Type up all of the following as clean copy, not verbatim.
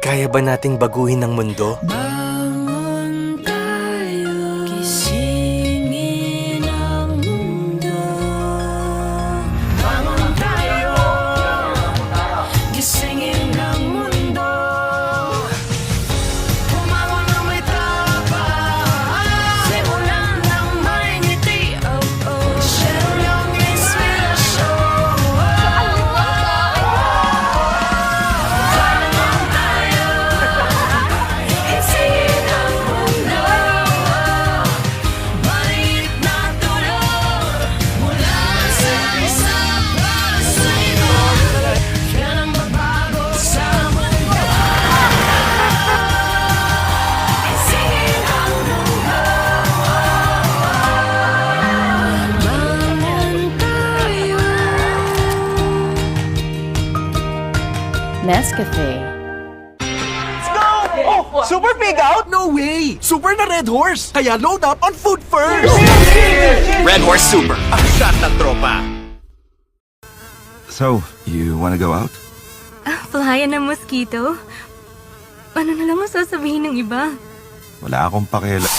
Kaya ba nating baguhin ang mundo? Bangon tayo, gisingin ang mundo. Bangon tayo, gisingin ang mundo. Bumangon ng may tapang, simulan ng may ngiti. Oh, oh, share yung inspirasyon. Isingin ang mundo, maliit na tulog mula sa isang pasino. Yan ang magbago sa mundo. Isingin ang mundo. Bangon tayo. Nescafe. Oh, super pig out? No way! Super na Red Horse! Kaya load up on food first! Red Horse Super, ang shot ng tropa. So, you wanna go out? Playa ng mosquito? Ano na lang ang sasabihin ng iba? Wala akong pakialam.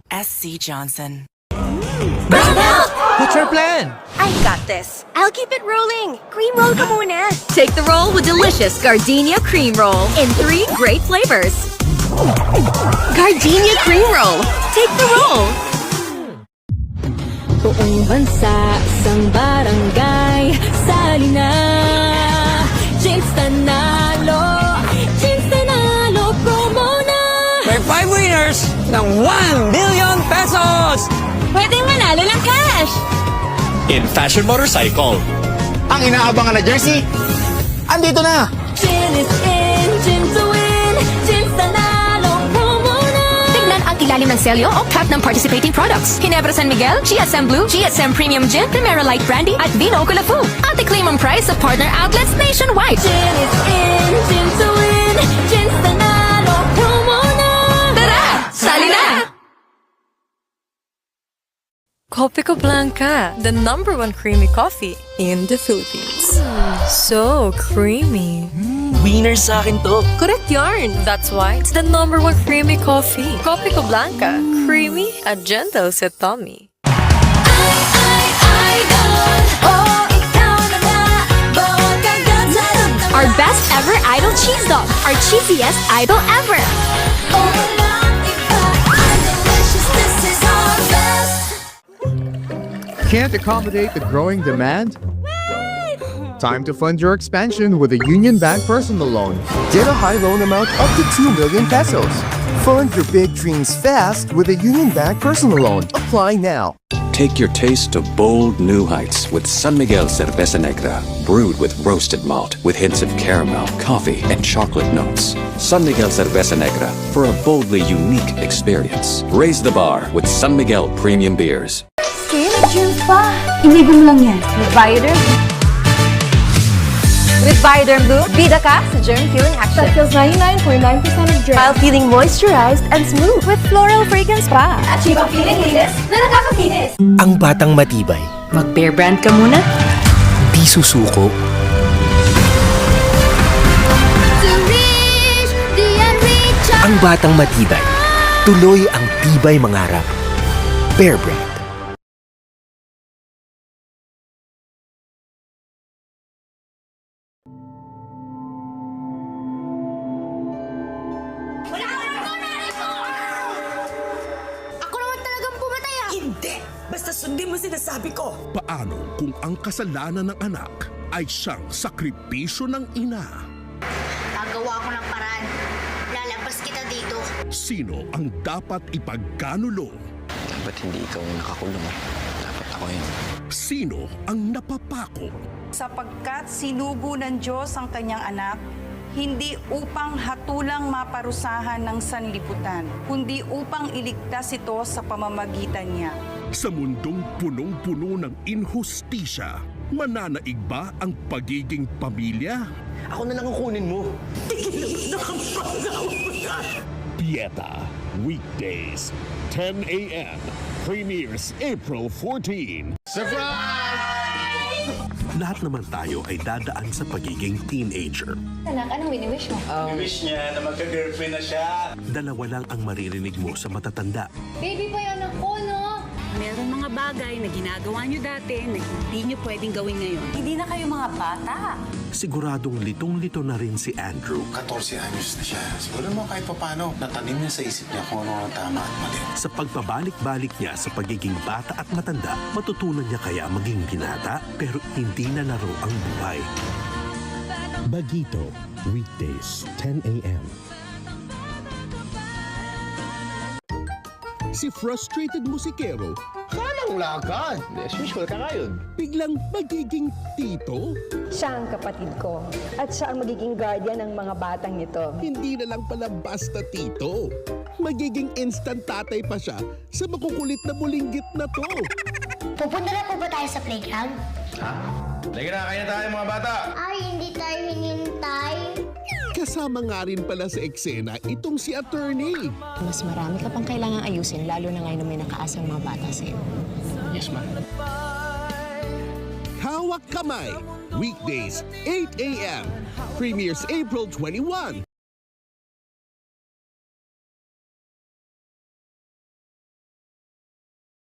SC Johnson. What's your plan? I got this. I'll keep it rolling. Cream roll ka muna. Take the roll with delicious Gardenia Cream Roll in 3 great flavors. Gardenia Cream Roll. Take the roll. Buong bansa, sang barangay, sali na. Jeans Tanalo, promo na. May 5 winners ng 1 billion pesos! Pwedeng manalo ng cash. In Fashion Motorcycle. Ang inaabangan na jersey, andito na! Gin is in, gin to win, Jeans Tanalo, promo na. Tignan ang ilalim ng selyo o cap ng participating products. Ginebra San Miguel, GSM Blue, GSM Premium Gin, Primera Light Brandy, at Vino Culafu. Ati-claim ang price sa partner outlets nationwide. Gin is in, gin to win, Jeans Tanalo, promo na. Tara, sali na! Copico Blanca, the #1 creamy coffee in the Philippines. So creamy. Winner sa akin to. Correct yarn. That's why it's the #1 creamy coffee. Copico Blanca, creamy at gentle sa tummy. Our best ever idol cheese dog. Our cheesiest idol ever. Can't accommodate the growing demand? Time to fund your expansion with a Union Bank personal loan. Get a high loan amount up to 2 million pesos. Fund your big dreams fast with a Union Bank personal loan. Apply now. Take your taste to bold new heights with San Miguel Cerveza Negra, brewed with roasted malt with hints of caramel, coffee, and chocolate notes. San Miguel Cerveza Negra for a boldly unique experience. Raise the bar with San Miguel Premium Beers. Kaya nag-juice pa. Inigo mo lang yan. With Bioderm. With Bioderm Blue, bida ka sa germ-killing action. That kills 99.9% of germs. While feeling moisturized and smooth. With floral fragrance pa. Achieve ang feeling linis na nakakakinis. Ang batang matibay, Mag-bear brand ka muna. di susuko. Ang batang matibay, tuloy ang tibay mangarap. Bear Brand. Ako naman talagang pumatay ah. Hindi! Basta sundin mo sinasabi ko. Paano kung ang kasalanan ng anak ay siyang sakripisyo ng ina? Gagawa ko ng paraan. Lalabas kita dito. Sino ang dapat ipagkanulo? Dapat hindi ikaw nakakulong. Dapat ako yun. Sino ang napapako? Sapagkat sinugo ng Diyos ang kanyang anak, hindi upang hatulang maparusahan ng sanlibutan, kundi upang iligtas ito sa pamamagitan niya. Sa mundong punong-puno ng inhustisya, mananaig ba ang pagiging pamilya? Ako na lang ang kunin mo. Pieta, weekdays, 10 a.m. Premieres April 14. Lahat naman tayo ay dadaan sa pagiging teenager. Anak, anong wini-wish mo? Wish niya na magka-girlfriend na siya. Dalawa lang ang maririnig mo sa matatanda. Baby pa yan ako, no? Meron mga bagay na ginagawa nyo dati na hindi nyo pwedeng gawin ngayon. Hindi na kayo mga bata. Siguradong litong-lito na rin si Andrew. 14 anyos na siya. Siguro mo kahit papano, natanim niya sa isip niya kung ano ang tama at mali. Sa pagpabalik-balik niya sa pagiging bata at matanda, matutunan niya kaya maging binata pero hindi na laro ang buhay. Bagito, weekdays, 10 a.m. Si frustrated musikero, Anong lakad? As usual ka ngayon. biglang magiging tito? Siya ang kapatid ko. At siya ang magiging guardian ng mga batang ito. Hindi na lang pala basta tito. Magiging instant tatay pa siya sa makukulit na bulinggit na to. Pupunta na po ba tayo sa playground? Lagi na, kaya tayo mga bata. Ay, hindi tayo hinintay. Kasama nga rin pala sa eksena itong si attorney. Mas marami ka pang kailangang ayusin, lalo na ngayon na may nakaasang mga bata sa'yo. Yes, ma'am. Hawak Kamay, weekdays, 8 a.m. Premieres April 21.